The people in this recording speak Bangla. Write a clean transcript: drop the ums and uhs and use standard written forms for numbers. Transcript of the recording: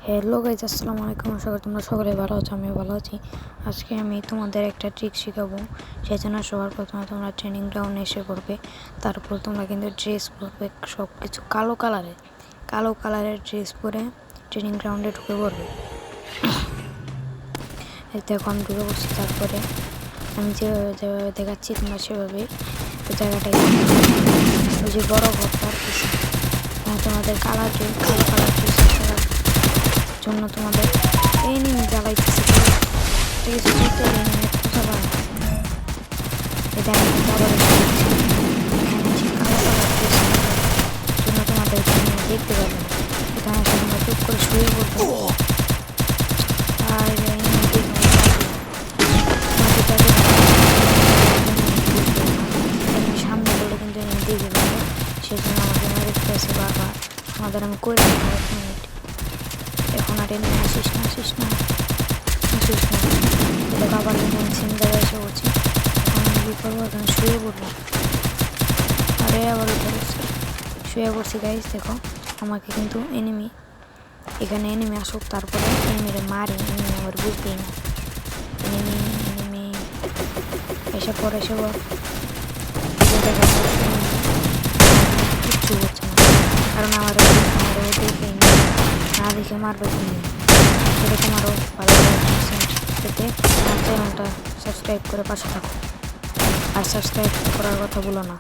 হ্যালো গাইজ, আসসালামু আলাইকুম। আশা করি তোমরা সকলে ভালো আছো, আমিও ভালো আছি। আজকে আমি তোমাদের একটা ট্রিক শেখাবো। সেই জন্য সবার প্রথমে তোমরা ট্রেনিং গ্রাউন্ডে এসে পড়বে। তারপর তোমরা কিন্তু ড্রেস পরবে সব কিছু কালো কালারের ড্রেস পরে ট্রেনিং গ্রাউন্ডে ঢুকে পড়বে। দেখো আমি ঢুকে পড়ছি। তারপরে আমি যেভাবে দেখাচ্ছি তোমরা সেভাবে ওই জায়গাটায় ওই যে বড় ঘরটার পিছনে তোমাদের কালো কালার ড্রেস জন্য তোমাদের এনিমি জ্বালাইতেছে। ঠিক আছে, যুদ্ধ এনিমি কোথা পায় এটা আমি আবার কালো কালার ড্রেস জন্য তোমাদের এনিমি দেখতে পাবে না। এখানে এসে তোমরা চুপ করে শুয়ে পড়বে। আর এনিমি সামনে বলে কিন্তু এনিমি দেখে পাবে। সেজন্য আমাকে মারে দিতেছে বারবার। আমাদের আমি করে দেবো 1 মিনিট। এখন আর এমনি আসিস না এটা বাবার আমি সেম জায়গায় এসে পড়ছি। এখন আমি কী করবো, এখন শুয়ে পড়বো। আরে আবার উঠে পড়ছি, শুয়ে পড়ছি গাইজ। দেখো আমাকে কিন্তু এখানে এনিমি আসুক, তারপরে এনিমিরে মারি, এনিমি আমার বুঝবেই না। এনিমি এসে পর কিচ্ছু হচ্ছে না, কারণ আমার দেখেই না দেখে মারবে তুমি। এরকম আরও ভালো পেতে আমার চ্যানেলটা সাবস্ক্রাইব করে পাশে থাকো, আর সাবস্ক্রাইব করার কথা ভুলো না।